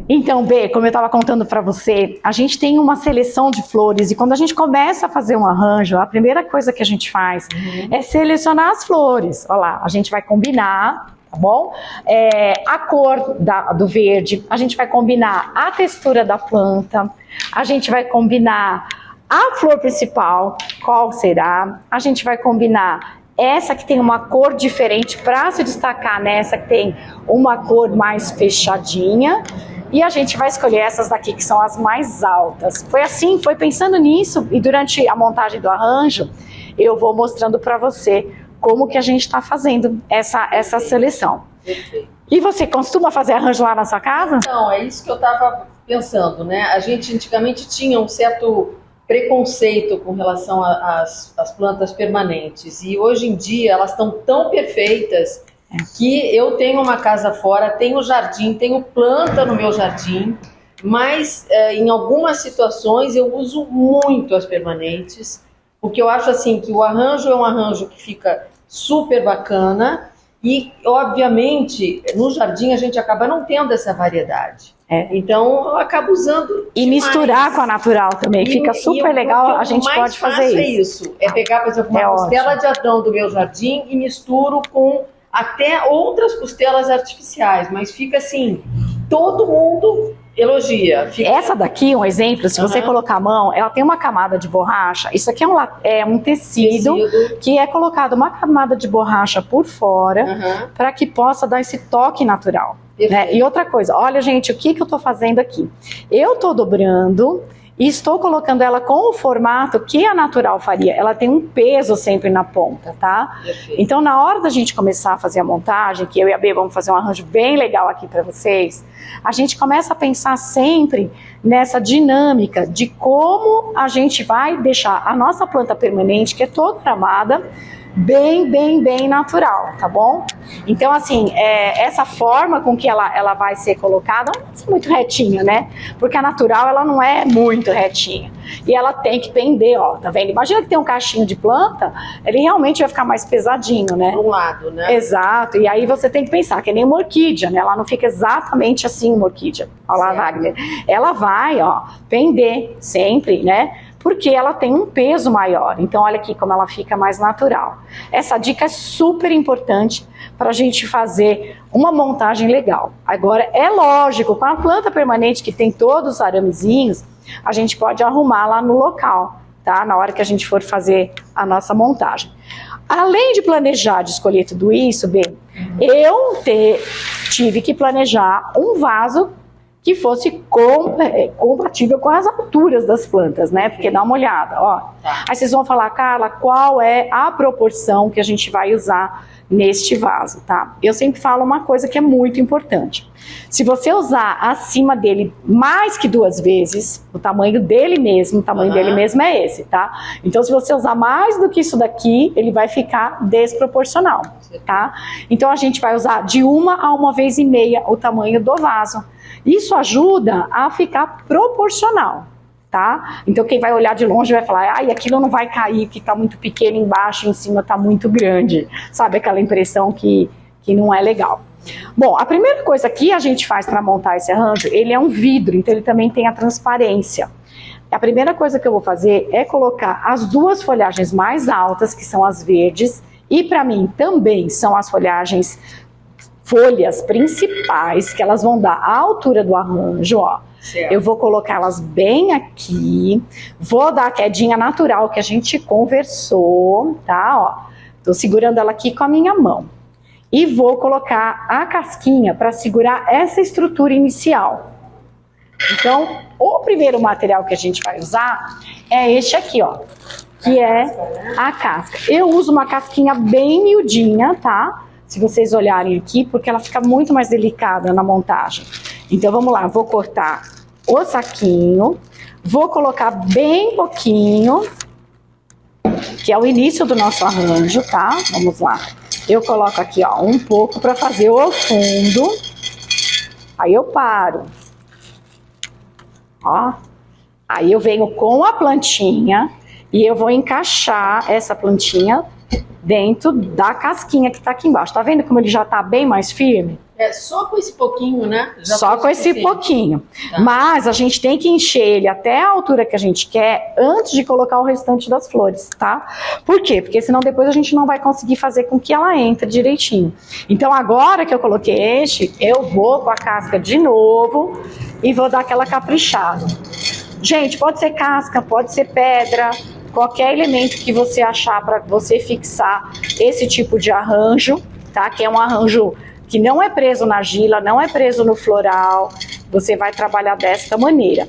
Então, B, como eu estava contando para você, a gente tem uma seleção de flores e quando a gente começa a fazer um arranjo, a primeira coisa que a gente faz é selecionar as flores. Olha lá, a gente vai combinar, tá bom? A cor do verde, a gente vai combinar a textura da planta, a gente vai combinar a flor principal, qual será, a gente vai combinar essa que tem uma cor diferente para se destacar nessa que tem uma cor mais fechadinha. E a gente vai escolher essas daqui que são as mais altas. Foi assim, foi pensando nisso e durante a montagem do arranjo eu vou mostrando para você como que a gente está fazendo essa seleção. Perfeito. E você costuma fazer arranjo lá na sua casa? Não, é isso que eu estava pensando, né? A gente antigamente tinha um certo preconceito com relação às plantas permanentes e hoje em dia elas estão tão perfeitas que eu tenho uma casa fora, tenho jardim, tenho planta no meu jardim, mas em algumas situações eu uso muito as permanentes, porque eu acho assim que o arranjo é um arranjo que fica super bacana e, obviamente, no jardim a gente acaba não tendo essa variedade. Então eu acabo usando e demais. Misturar com a natural também, fica super legal, a gente pode fazer isso. É pegar, por exemplo, uma costela de Adão do meu jardim e misturo com até outras costelas artificiais, mas fica assim, todo mundo elogia. Essa daqui, um exemplo, se você colocar a mão, ela tem uma camada de borracha, isso aqui é um tecido que é colocado uma camada de borracha por fora para que possa dar esse toque natural. Né? E outra coisa, olha gente, o que eu estou fazendo aqui? Eu estou dobrando e estou colocando ela com o formato que a natural faria. Ela tem um peso sempre na ponta, tá? Então, na hora da gente começar a fazer a montagem, que eu e a B vamos fazer um arranjo bem legal aqui para vocês, a gente começa a pensar sempre nessa dinâmica de como a gente vai deixar a nossa planta permanente, que é toda armada, bem natural, tá bom? Então, assim, essa forma com que ela vai ser colocada não vai ser muito retinha, né? Porque a natural, ela não é muito retinha. E ela tem que pender, ó, tá vendo? Imagina que tem um cachinho de planta, ele realmente vai ficar mais pesadinho, né? De um lado, né? Exato, e aí você tem que pensar que é nem uma orquídea, né? Ela não fica exatamente assim uma orquídea. Olha lá, Wagner. Ela vai, ó, pender sempre, né? Porque ela tem um peso maior. Então, olha aqui como ela fica mais natural. Essa dica é super importante para a gente fazer uma montagem legal. Agora, é lógico, com a planta permanente que tem todos os aramezinhos, a gente pode arrumar lá no local, tá? Na hora que a gente for fazer a nossa montagem. Além de planejar, de escolher tudo isso, B, eu tive que planejar um vaso que fosse compatível com as alturas das plantas, né? Porque dá uma olhada, ó. Aí vocês vão falar, Carla, qual é a proporção que a gente vai usar neste vaso, tá? Eu sempre falo uma coisa que é muito importante. Se você usar acima dele mais que 2 vezes, o tamanho dele mesmo, é esse, tá? Então, se você usar mais do que isso daqui, ele vai ficar desproporcional, tá? Então, a gente vai usar de 1 a 1,5 vezes o tamanho do vaso. Isso ajuda a ficar proporcional, tá? Então quem vai olhar de longe vai falar, ai, aquilo não vai cair, que tá muito pequeno embaixo, em cima tá muito grande. Sabe aquela impressão que não é legal. Bom, a primeira coisa que a gente faz para montar esse arranjo, ele é um vidro, então ele também tem a transparência. A primeira coisa que eu vou fazer é colocar as 2 folhagens mais altas, que são as verdes, e para mim também são as folhas principais, que elas vão dar a altura do arranjo, ó. Certo. Eu vou colocá-las bem aqui, vou dar a quedinha natural que a gente conversou, tá, ó. Tô segurando ela aqui com a minha mão. E vou colocar a casquinha para segurar essa estrutura inicial. Então, o primeiro material que a gente vai usar é este aqui, ó, que é a casca. Eu uso uma casquinha bem miudinha, tá? Se vocês olharem aqui, porque ela fica muito mais delicada na montagem. Então vamos lá, vou cortar o saquinho, vou colocar bem pouquinho, que é o início do nosso arranjo, tá? Vamos lá. Eu coloco aqui, ó, um pouco para fazer o fundo, aí eu paro. Ó, aí eu venho com a plantinha e eu vou encaixar essa plantinha dentro da casquinha que tá aqui embaixo. Tá vendo como ele já tá bem mais firme? Só com esse pouquinho, né? Só com esse pouquinho. Tá. Mas a gente tem que encher ele até a altura que a gente quer antes de colocar o restante das flores, tá? Por quê? Porque senão depois a gente não vai conseguir fazer com que ela entre direitinho. Então agora que eu coloquei este, eu vou com a casca de novo e vou dar aquela caprichada. Gente, pode ser casca, pode ser pedra, qualquer elemento que você achar para você fixar esse tipo de arranjo, tá? Que é um arranjo que não é preso na argila, não é preso no floral, você vai trabalhar desta maneira.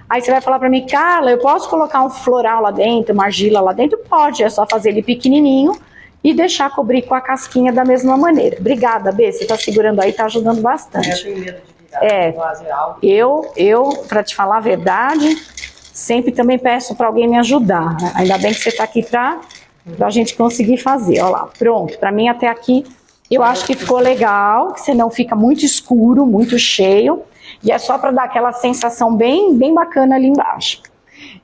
Aí você vai falar para mim, Carla, eu posso colocar um floral lá dentro, uma argila lá dentro? Pode, é só fazer ele pequenininho e deixar cobrir com a casquinha da mesma maneira. Obrigada, Bê, você tá segurando aí, tá ajudando bastante. Eu tenho medo de virar. Eu, para te falar a verdade, sempre também peço para alguém me ajudar, né? Ainda bem que você tá aqui pra a gente conseguir fazer, ó lá, pronto, para mim até aqui eu acho que ficou legal, que senão fica muito escuro, muito cheio, e é só para dar aquela sensação bem bacana ali embaixo.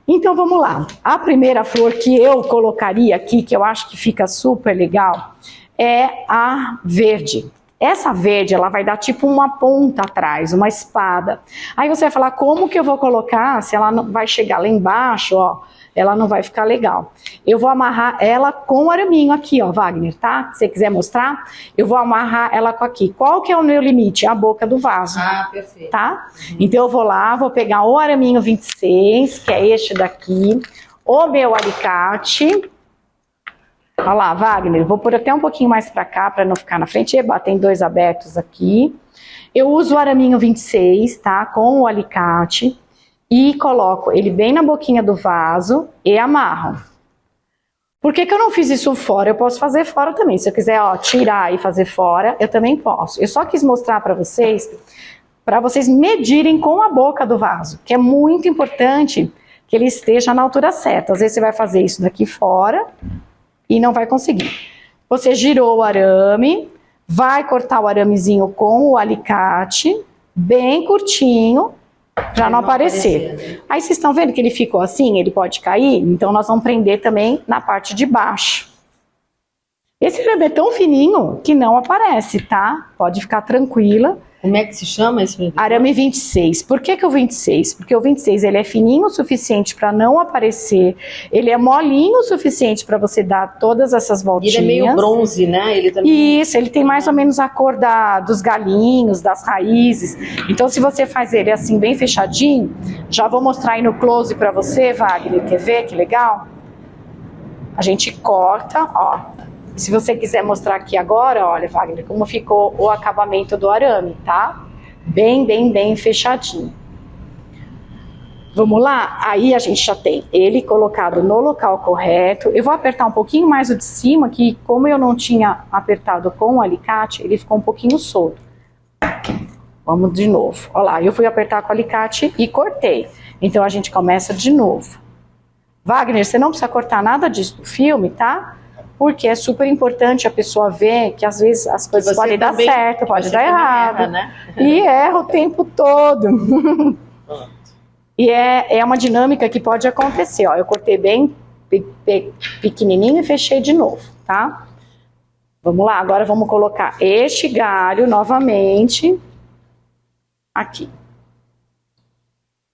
Então vamos lá, a primeira flor que eu colocaria aqui, que eu acho que fica super legal, é a verde. Essa verde, ela vai dar tipo uma ponta atrás, uma espada. Aí você vai falar, como que eu vou colocar, se ela não vai chegar lá embaixo, ó, ela não vai ficar legal. Eu vou amarrar ela com o araminho aqui, ó, Wagner, tá? Se você quiser mostrar, eu vou amarrar ela com aqui. Qual que é o meu limite? A boca do vaso. Ah, perfeito. Tá? Então eu vou lá, vou pegar o araminho 26, que é este daqui, o meu alicate. Olha lá, Wagner, vou pôr até um pouquinho mais pra cá, pra não ficar na frente. Eba, tem dois abertos aqui. Eu uso o araminho 26, tá? Com o alicate. E coloco ele bem na boquinha do vaso e amarro. Por que que eu não fiz isso fora? Eu posso fazer fora também. Se eu quiser, ó, tirar e fazer fora, eu também posso. Eu só quis mostrar para vocês medirem com a boca do vaso, que é muito importante que ele esteja na altura certa. Às vezes você vai fazer isso daqui fora e não vai conseguir. Você girou o arame, vai cortar o aramezinho com o alicate, bem curtinho, para não aparecer. Aí vocês estão vendo que ele ficou assim, ele pode cair? Então nós vamos prender também na parte de baixo. Esse arame é tão fininho que não aparece, tá? Pode ficar tranquila. Como é que se chama esse prendedor? Arame 26. Por que que o 26? Porque o 26 ele é fininho o suficiente para não aparecer, ele é molinho o suficiente para você dar todas essas voltinhas. Ele é meio bronze, né? Ele também... Isso, ele tem mais ou menos a cor dos galinhos, das raízes. Então se você faz ele assim bem fechadinho, já vou mostrar aí no close para você, Wagner, quer ver que legal? A gente corta, ó. Se você quiser mostrar aqui agora, olha, Wagner, como ficou o acabamento do arame, tá? Bem fechadinho. Vamos lá? Aí a gente já tem ele colocado no local correto. Eu vou apertar um pouquinho mais o de cima, que como eu não tinha apertado com o alicate, ele ficou um pouquinho solto. Vamos de novo. Olha lá, eu fui apertar com o alicate e cortei. Então a gente começa de novo. Wagner, você não precisa cortar nada disso do filme, tá? Porque é super importante a pessoa ver que às vezes as coisas podem dar certo, pode dar errado. Erra, né? E erra o tempo todo. E é uma dinâmica que pode acontecer, ó. Eu cortei bem pequenininho e fechei de novo, tá? Vamos lá, agora vamos colocar este galho novamente aqui.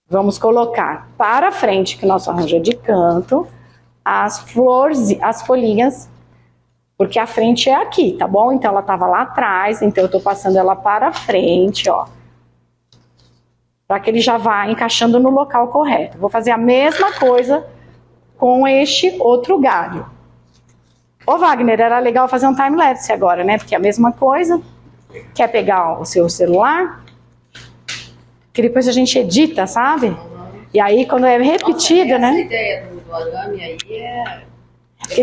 Vamos colocar para frente, que o nosso arranjo é de canto, as folhinhas, porque a frente é aqui, tá bom? Então ela tava lá atrás, então eu tô passando ela para frente, ó. Para que ele já vá encaixando no local correto. Vou fazer a mesma coisa com este outro galho. Ô Wagner, era legal fazer um time-lapse agora, né? Porque é a mesma coisa. Quer pegar o seu celular? Que depois a gente edita, sabe? E aí quando é repetida, né? Essa ideia do arame aí é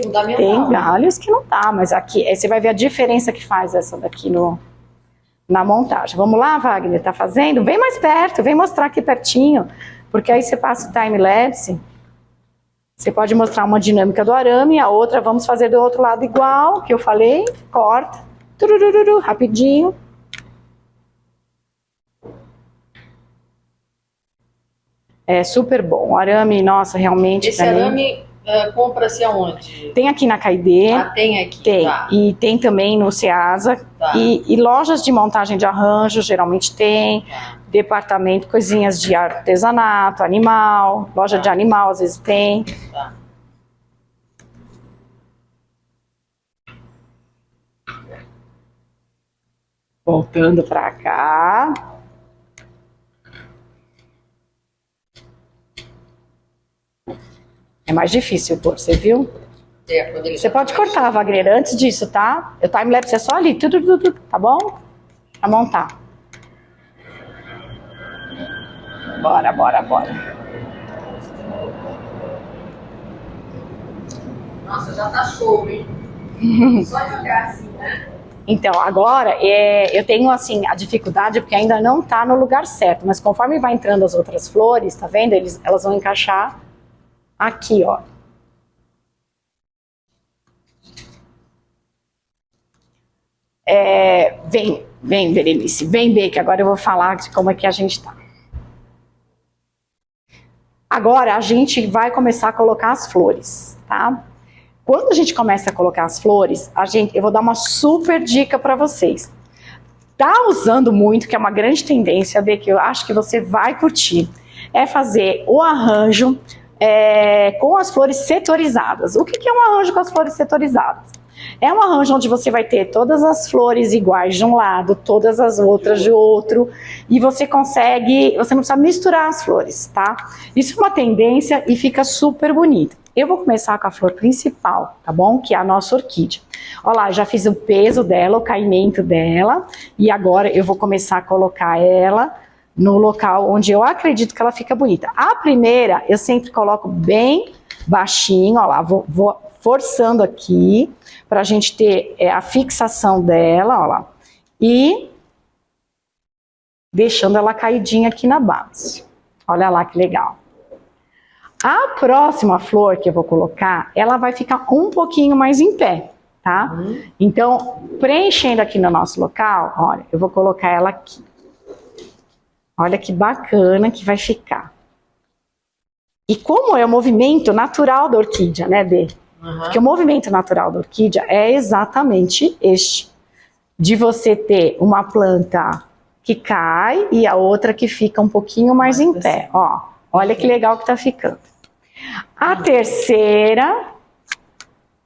fundamental. Tem galhos que não tá, mas aqui você vai ver a diferença que faz essa daqui na montagem. Vamos lá, Wagner, tá fazendo? Vem mais perto, vem mostrar aqui pertinho, porque aí você passa o time-lapse, você pode mostrar uma dinâmica do arame, a outra vamos fazer do outro lado igual, que eu falei, corta, turururu, rapidinho. É super bom, o arame, nossa, realmente... Esse arame compra-se aonde? Tem aqui na Caidê. Ah, tem aqui. Tem. Tá. E tem também no Ceasa. Tá. E lojas de montagem de arranjo, geralmente tem. Tá. Departamento, coisinhas de artesanato, animal. Loja de animal, às vezes tem. Tá. Voltando pra cá. É mais difícil pôr, você viu? Quando ele Você já pode tá cortar, Wagner, antes disso, tá? O time-lapse é só ali, tudo, tá bom? Pra montar. Bora. Nossa, já tá show, hein? Só de olhar assim, né? Então, agora, eu tenho, assim, a dificuldade porque ainda não tá no lugar certo, mas conforme vai entrando as outras flores, tá vendo? Elas vão encaixar aqui, ó. Vem, Berenice, vem, Bê, que agora eu vou falar de como é que a gente tá. Agora, a gente vai começar a colocar as flores, tá? Quando a gente começa a colocar as flores, eu vou dar uma super dica para vocês. Tá usando muito, que é uma grande tendência, Bê, que eu acho que você vai curtir, é fazer o arranjo com as flores setorizadas. O que é um arranjo com as flores setorizadas? É um arranjo onde você vai ter todas as flores iguais de um lado, todas as outras de outro, e você não precisa misturar as flores, tá? Isso é uma tendência e fica super bonito. Eu vou começar com a flor principal, tá bom? Que é a nossa orquídea. Olha lá, já fiz o peso dela, o caimento dela, e agora eu vou começar a colocar ela no local onde eu acredito que ela fica bonita. A primeira, eu sempre coloco bem baixinho, ó lá, vou forçando aqui, pra gente ter a fixação dela, ó lá, e deixando ela caidinha aqui na base. Olha lá que legal. A próxima flor que eu vou colocar, ela vai ficar um pouquinho mais em pé, tá? Então, preenchendo aqui no nosso local, olha, eu vou colocar ela aqui. Olha que bacana que vai ficar. E como é o movimento natural da orquídea, né, Bê? Porque o movimento natural da orquídea é exatamente este. De você ter uma planta que cai e a outra que fica um pouquinho mais em pé. Ó, olha que legal que tá ficando. A terceira,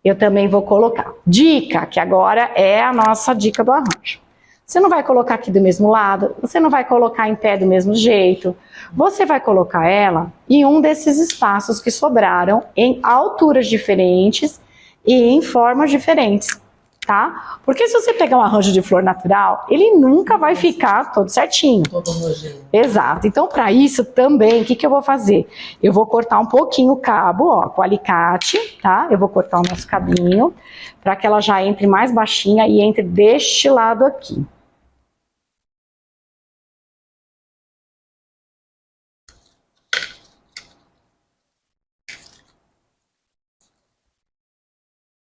eu também vou colocar. Dica, que agora é a nossa dica do arranjo. Você não vai colocar aqui do mesmo lado, você não vai colocar em pé do mesmo jeito. Você vai colocar ela em um desses espaços que sobraram em alturas diferentes e em formas diferentes, tá? Porque se você pegar um arranjo de flor natural, ele nunca vai ficar todo certinho. Todo homogêneo. Exato. Então, para isso também, o que eu vou fazer? Eu vou cortar um pouquinho o cabo, ó, com o alicate, tá? Eu vou cortar o nosso cabinho, para que ela já entre mais baixinha e entre deste lado aqui.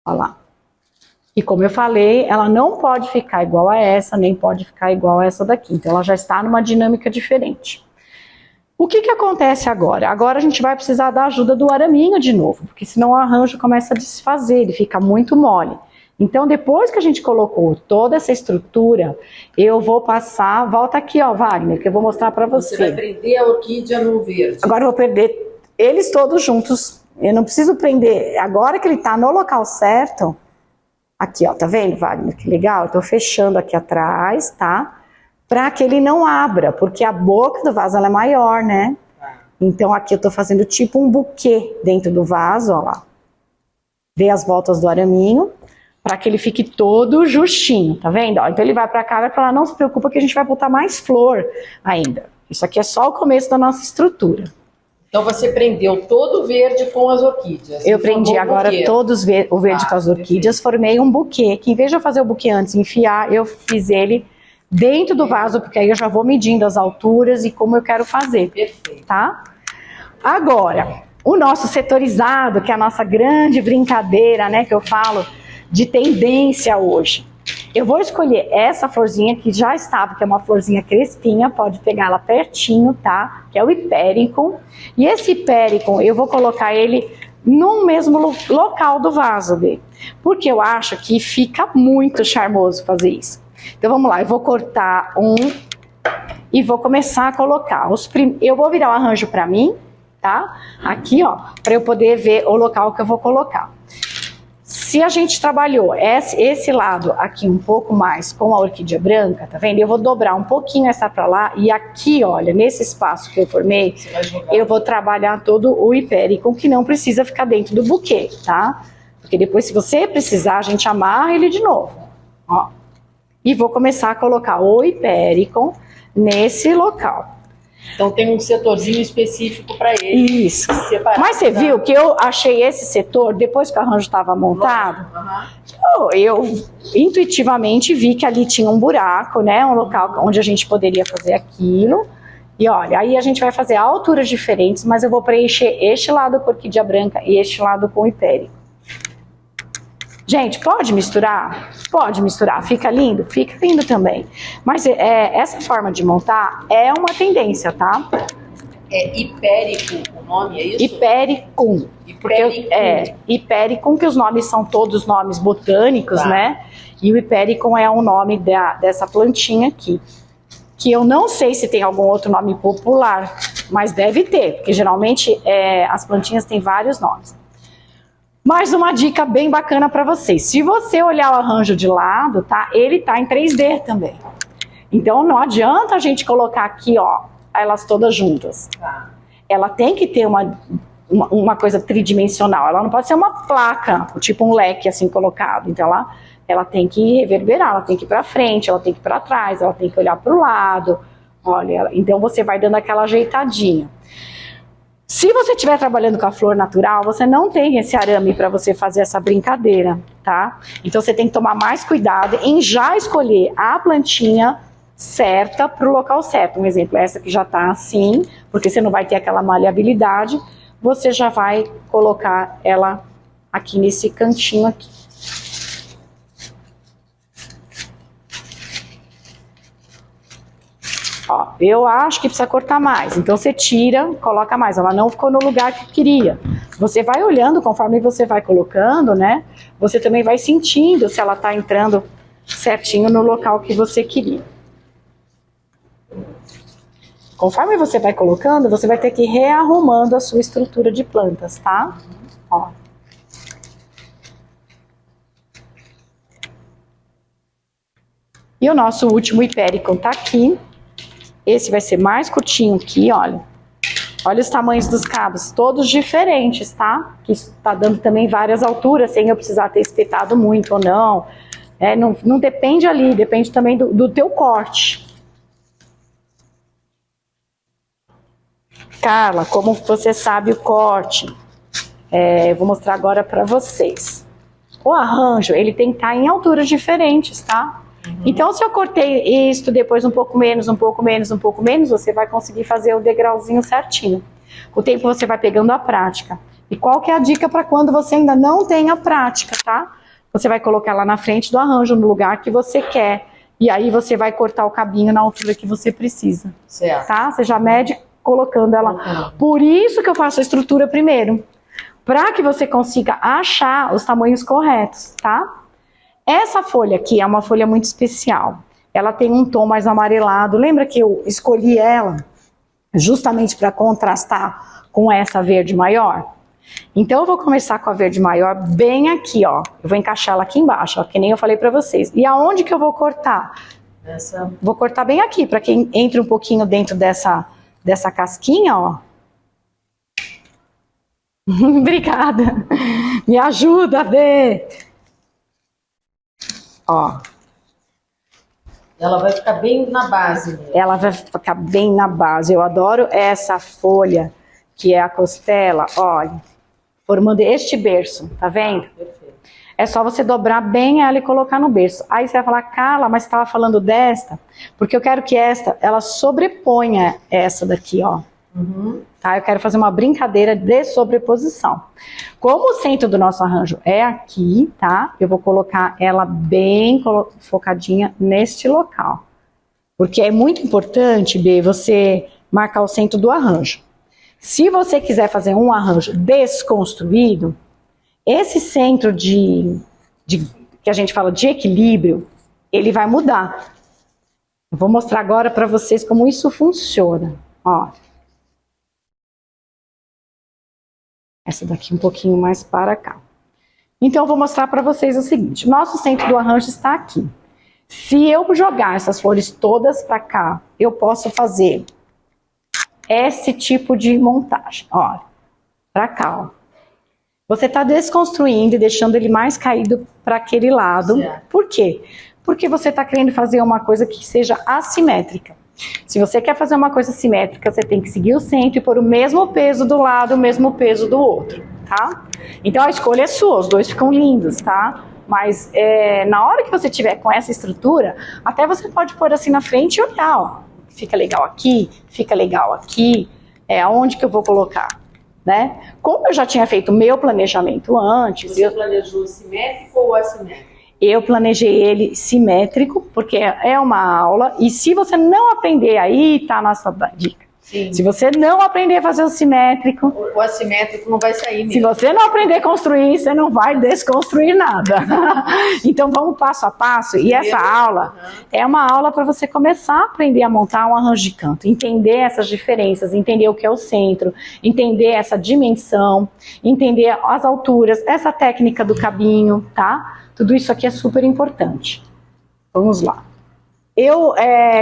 Olha lá. E como eu falei, ela não pode ficar igual a essa, nem pode ficar igual a essa daqui. Então, ela já está numa dinâmica diferente. O que acontece agora? Agora a gente vai precisar da ajuda do araminho de novo, porque senão o arranjo começa a desfazer, ele fica muito mole. Então, depois que a gente colocou toda essa estrutura, eu vou passar... Volta aqui, ó, Wagner, que eu vou mostrar para você. Você vai prender a orquídea no verde. Agora eu vou prender eles todos juntos. Eu não preciso prender. Agora que ele tá no local certo... Aqui, ó, tá vendo, Wagner? Que legal. Eu tô fechando aqui atrás, tá? Pra que ele não abra, porque a boca do vaso ela é maior, né? Então aqui eu tô fazendo tipo um buquê dentro do vaso, ó lá. Dei as voltas do araminho, para que ele fique todo justinho, tá vendo? Ó, então ele vai pra cá, vai pra lá, não se preocupa que a gente vai botar mais flor ainda. Isso aqui é só o começo da nossa estrutura. Então você prendeu todo o verde com as orquídeas. Eu prendi agora todos o verde com as orquídeas, formei um buquê, que em vez de eu fazer o buquê antes e enfiar, eu fiz ele dentro do vaso, porque aí eu já vou medindo as alturas e como eu quero fazer. Perfeito. Tá? Agora, o nosso setorizado, que é a nossa grande brincadeira, né, que eu falo de tendência hoje. Eu vou escolher essa florzinha que já estava, que é uma florzinha crespinha, pode pegar ela pertinho, tá? Que é o Hipericon. E esse Hipericon, eu vou colocar ele no mesmo local do vaso, Bê. Porque eu acho que fica muito charmoso fazer isso. Então vamos lá, eu vou cortar um e vou começar a colocar. Eu vou virar o arranjo para mim, tá? Aqui, ó, para eu poder ver o local que eu vou colocar. Se a gente trabalhou esse lado aqui um pouco mais com a orquídea branca, tá vendo? Eu vou dobrar um pouquinho essa pra lá e aqui, olha, nesse espaço que eu formei, eu vou trabalhar todo o Hipericon, que não precisa ficar dentro do buquê, tá? Porque depois, se você precisar, a gente amarra ele de novo, ó. E vou começar a colocar o Hipericon nesse local. Então tem um setorzinho específico para ele. Isso. Separado, mas você viu que eu achei esse setor, depois que o arranjo estava montado, eu intuitivamente vi que ali tinha um buraco, né? Um local onde a gente poderia fazer aquilo. E olha, aí a gente vai fazer alturas diferentes, mas eu vou preencher este lado com orquídea branca e este lado com hipérico. Gente, pode misturar? Pode misturar. Fica lindo? Fica lindo também. Mas essa forma de montar é uma tendência, tá? É Hipéricum o nome, é isso? Hipericum. Hipericum, que os nomes são todos nomes botânicos, tá, né? E o Hipericum é o nome dessa plantinha aqui. Que eu não sei se tem algum outro nome popular, mas deve ter, porque geralmente as plantinhas têm vários nomes. Mais uma dica bem bacana para vocês. Se você olhar o arranjo de lado, tá? Ele tá em 3D também. Então não adianta a gente colocar aqui, ó, elas todas juntas. Ela tem que ter uma coisa tridimensional. Ela não pode ser uma placa, tipo um leque assim colocado. Então ela tem que reverberar, ela tem que ir para frente, ela tem que ir para trás, ela tem que olhar para o lado. Olha, então você vai dando aquela ajeitadinha. Se você estiver trabalhando com a flor natural, você não tem esse arame para você fazer essa brincadeira, tá? Então você tem que tomar mais cuidado em já escolher a plantinha certa para o local certo. Um exemplo, essa que já tá assim, porque você não vai ter aquela maleabilidade, você já vai colocar ela aqui nesse cantinho aqui. Ó, eu acho que precisa cortar mais, então você tira, coloca mais. Ela não ficou no lugar que queria. Você vai olhando, conforme você vai colocando, né? Você também vai sentindo se ela tá entrando certinho no local que você queria. Conforme você vai colocando, você vai ter que ir rearrumando a sua estrutura de plantas, tá? Ó. E o nosso último Hipericon tá aqui. Esse vai ser mais curtinho aqui, olha. Olha os tamanhos dos cabos, todos diferentes, tá? Que tá dando também várias alturas, sem eu precisar ter espetado muito ou não. Não depende ali, depende também do teu corte. Carla, como você sabe o corte? Eu vou mostrar agora pra vocês. O arranjo, ele tem que estar em alturas diferentes, tá? Então, se eu cortei isto, depois um pouco menos, um pouco menos, um pouco menos, você vai conseguir fazer o degrauzinho certinho. Com o tempo você vai pegando a prática. E qual que é a dica para quando você ainda não tem a prática, tá? Você vai colocar lá na frente do arranjo, no lugar que você quer. E aí você vai cortar o cabinho na altura que você precisa. Certo. Tá? Você já mede colocando ela. Por isso que eu faço a estrutura primeiro. Para que você consiga achar os tamanhos corretos, tá? Essa folha aqui é uma folha muito especial. Ela tem um tom mais amarelado. Lembra que eu escolhi ela justamente para contrastar com essa verde maior? Então eu vou começar com a verde maior bem aqui, ó. Eu vou encaixar ela aqui embaixo, ó, que nem eu falei para vocês. E aonde que eu vou cortar? Vou cortar bem aqui, para que entre um pouquinho dentro dessa casquinha, ó. Obrigada. Me ajuda a ver. Ó. Ela vai ficar bem na base mesmo. Ela vai ficar bem na base. Eu adoro essa folha, que é a costela, olha, formando este berço, tá vendo? Perfeito. É só você dobrar bem ela e colocar no berço. Aí você vai falar, Carla, mas você estava falando desta? Porque eu quero que ela sobreponha essa daqui, ó. Tá? Eu quero fazer uma brincadeira de sobreposição. Como o centro do nosso arranjo é aqui, tá? Eu vou colocar ela bem focadinha neste local. Porque é muito importante, B, você marcar o centro do arranjo. Se você quiser fazer um arranjo desconstruído, esse centro que a gente fala de equilíbrio, ele vai mudar. Eu vou mostrar agora para vocês como isso funciona. Ó. Essa daqui um pouquinho mais para cá. Então, eu vou mostrar para vocês o seguinte. Nosso centro do arranjo está aqui. Se eu jogar essas flores todas para cá, eu posso fazer esse tipo de montagem. Olha, para cá, ó. Você está desconstruindo e deixando ele mais caído para aquele lado. Certo. Por quê? Porque você está querendo fazer uma coisa que seja assimétrica. Se você quer fazer uma coisa simétrica, você tem que seguir o centro e pôr o mesmo peso do lado, o mesmo peso do outro, tá? Então a escolha é sua, os dois ficam lindos, tá? Mas na hora que você tiver com essa estrutura, até você pode pôr assim na frente e olhar, ó. Fica legal aqui, fica legal aqui, aonde que eu vou colocar, né? Como eu já tinha feito o meu planejamento antes... Você planejou simétrico ou assimétrico? Eu planejei ele simétrico, porque é uma aula, e se você não aprender aí, tá a nossa dica. Sim. Se você não aprender a fazer o simétrico... O assimétrico não vai sair mesmo. Se você não aprender a construir, você não vai desconstruir nada. Então vamos passo a passo, e essa aula é uma aula para você começar a aprender a montar um arranjo de canto, entender essas diferenças, entender o que é o centro, entender essa dimensão, entender as alturas, essa técnica do cabinho, tá? Tudo isso aqui é super importante. Vamos lá.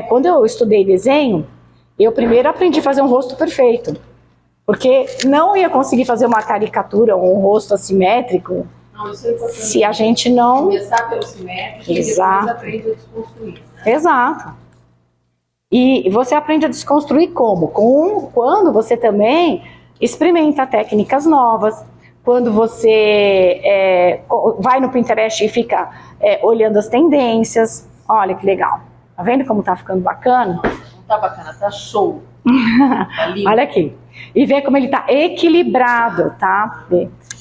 Quando eu estudei desenho, eu primeiro aprendi a fazer um rosto perfeito. Porque não ia conseguir fazer uma caricatura ou um rosto assimétrico se a gente não... Começar pelo simétrico. Exato. E depois aprende a desconstruir. Né? Exato. E você aprende a desconstruir como? Quando você também experimenta técnicas novas. Quando você vai no Pinterest e fica olhando as tendências. Olha que legal. Tá vendo como tá ficando bacana? Não tá bacana, tá show. Tá lindo. Olha aqui. E vê como ele tá equilibrado, tá?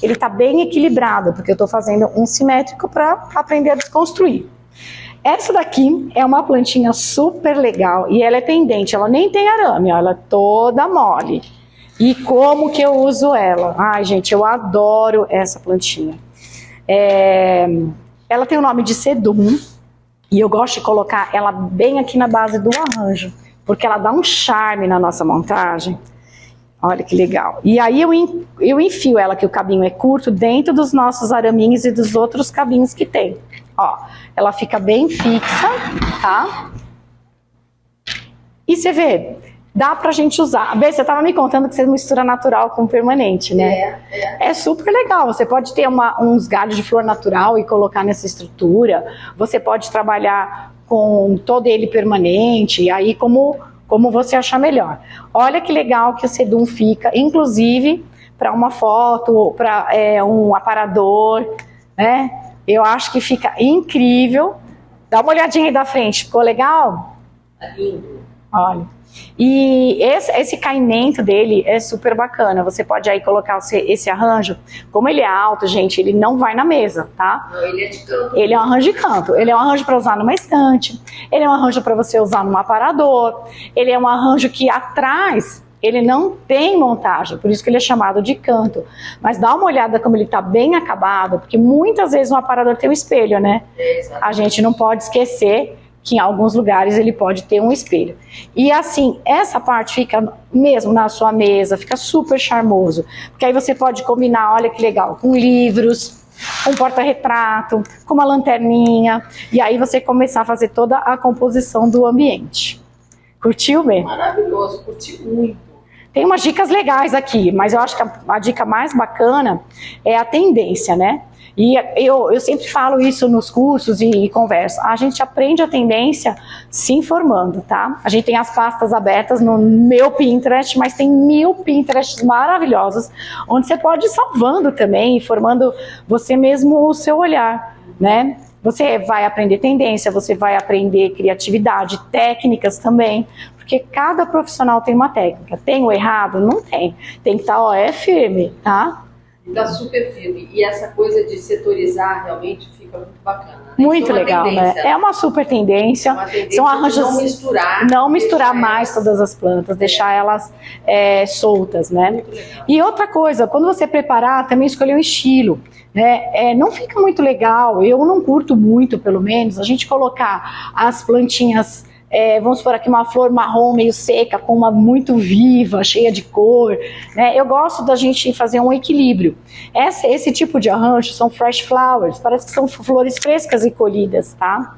Ele tá bem equilibrado, porque eu tô fazendo um simétrico para aprender a desconstruir. Essa daqui é uma plantinha super legal e ela é pendente, ela nem tem arame, ó, ela é toda mole. E como que eu uso ela? Ai, gente, eu adoro essa plantinha. Ela tem o nome de sedum e eu gosto de colocar ela bem aqui na base do arranjo, porque ela dá um charme na nossa montagem. Olha que legal. E aí eu enfio ela, que o cabinho é curto, dentro dos nossos araminhos e dos outros cabinhos que tem. Ó, ela fica bem fixa, tá? E você vê... Dá pra gente usar. Bê, você tava me contando que você mistura natural com permanente, né? É super legal. Você pode ter uns galhos de flor natural e colocar nessa estrutura. Você pode trabalhar com todo ele permanente. E aí, como você achar melhor. Olha que legal que o sedum fica, inclusive para uma foto, para um aparador, né? Eu acho que fica incrível. Dá uma olhadinha aí da frente. Ficou legal? Tá lindo. Olha. E esse caimento dele é super bacana. Você pode aí colocar esse arranjo. Como ele é alto, gente, ele não vai na mesa, tá? Não, ele é de canto. Ele é um arranjo de canto. Ele é um arranjo para usar numa estante. Ele é um arranjo para você usar num aparador. Ele é um arranjo que atrás ele não tem montagem, por isso que ele é chamado de canto. Mas dá uma olhada como ele está bem acabado, porque muitas vezes um aparador tem um espelho, né? A gente não pode esquecer que em alguns lugares ele pode ter um espelho. E assim, essa parte fica mesmo na sua mesa, fica super charmoso. Porque aí você pode combinar, olha que legal, com livros, com porta-retrato, com uma lanterninha. E aí você começar a fazer toda a composição do ambiente. Curtiu, Bê? Maravilhoso, curti muito. Tem umas dicas legais aqui, mas eu acho que a dica mais bacana é a tendência, né? E eu sempre falo isso nos cursos e converso. A gente aprende a tendência se informando, tá? A gente tem as pastas abertas no meu Pinterest, mas tem 1000 Pinterests maravilhosos, onde você pode ir salvando também, informando você mesmo o seu olhar, né? Você vai aprender tendência, você vai aprender criatividade, técnicas também, porque cada profissional tem uma técnica. Tem o errado? Não tem. Tem que estar, firme, tá? Está super firme. E essa coisa de setorizar realmente fica muito bacana. Né? Muito legal, né? É uma super tendência. São arranjos de não misturar mais todas as plantas, deixar elas soltas, né? E outra coisa, quando você preparar, também escolher um estilo. Né? Não fica muito legal, eu não curto muito, pelo menos, a gente colocar as plantinhas. Vamos supor aqui uma flor marrom meio seca, com uma muito viva, cheia de cor, né? Eu gosto da gente fazer um equilíbrio. Esse tipo de arranjo são fresh flowers, parece que são flores frescas e colhidas, tá?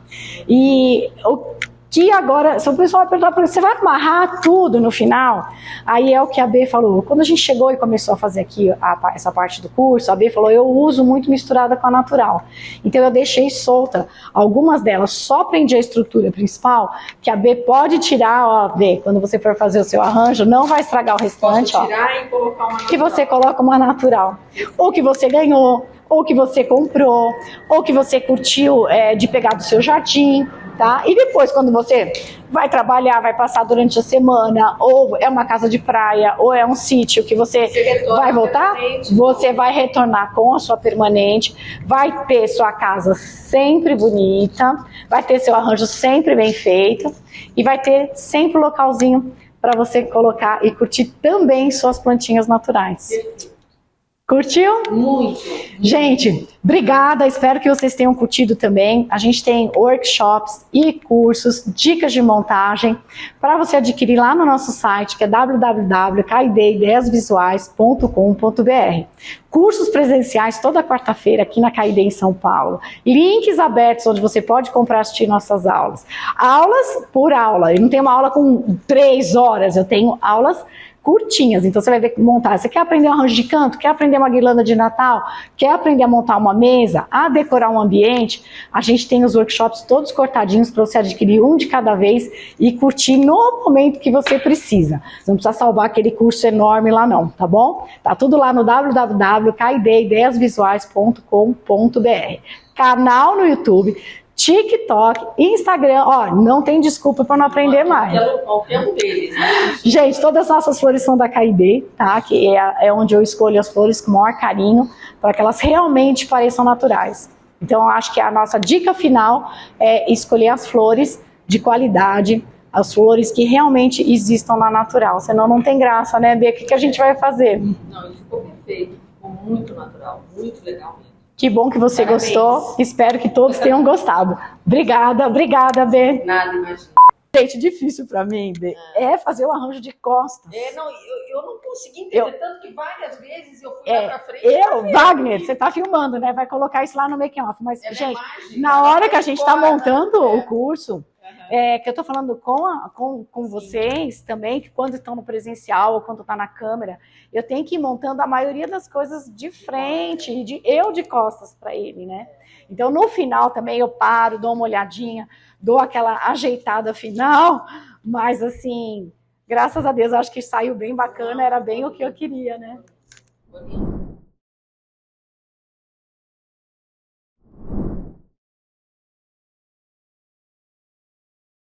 E o que agora, se o pessoal vai perguntar, você vai amarrar tudo no final? Aí é o que a B falou, quando a gente chegou e começou a fazer aqui essa parte do curso, a B falou, eu uso muito misturada com a natural. Então eu deixei solta, algumas delas só prendi a estrutura principal, que a B pode tirar, ó, B, quando você for fazer o seu arranjo, não vai estragar o restante, posso tirar e colocar uma natural. Que você coloca uma natural, ou que você ganhou, ou que você comprou, ou que você curtiu de pegar do seu jardim, tá? E depois, quando você vai trabalhar, vai passar durante a semana, ou é uma casa de praia, ou é um sítio que você vai voltar, você vai retornar com a sua permanente, vai ter sua casa sempre bonita, vai ter seu arranjo sempre bem feito, e vai ter sempre um localzinho para você colocar e curtir também suas plantinhas naturais. Curtiu? Muito. Gente, obrigada, espero que vocês tenham curtido também. A gente tem workshops e cursos, dicas de montagem, para você adquirir lá no nosso site, que é www.kid10visuais.com.br. Cursos presenciais toda quarta-feira aqui na KID em São Paulo. Links abertos onde você pode comprar e assistir nossas aulas. Aulas por aula. Eu não tenho uma aula com 3 horas, eu tenho aulas curtinhas, então você vai ver montar. Você quer aprender um arranjo de canto? Quer aprender uma guirlanda de Natal? Quer aprender a montar uma mesa? A decorar um ambiente? A gente tem os workshops todos cortadinhos para você adquirir um de cada vez e curtir no momento que você precisa. Você não precisa salvar aquele curso enorme lá não, tá bom? Tá tudo lá no www.kid10visuais.com.br. Canal no YouTube, TikTok, Instagram, ó, não tem desculpa para não aprender mais. Qualquer um deles, né? Gente, todas as nossas flores são da KID, tá? Que é onde eu escolho as flores com o maior carinho, para que elas realmente pareçam naturais. Então, eu acho que a nossa dica final é escolher as flores de qualidade, as flores que realmente existam na natural, senão não tem graça, né, Bia? O que a gente vai fazer? Não, ele ficou perfeito, ficou muito natural, muito legal mesmo. Que bom que você gostou. Espero que todos tenham gostado. Obrigada, B. Nada, imagina. Gente, difícil pra mim, B, é fazer o arranjo de costas. Não, eu não consegui entender, tanto que várias vezes eu fui lá pra frente. Wagner, você tá filmando, né? Vai colocar isso lá no making-off. Mas, gente, na hora que a gente tá montando o curso, que eu tô falando com vocês também, que quando estão no presencial ou quando tá na câmera, eu tenho que ir montando a maioria das coisas de frente, de costas para ele, né? Então, no final também eu paro, dou uma olhadinha, dou aquela ajeitada final, mas assim, graças a Deus, acho que saiu bem bacana, era bem o que eu queria, né?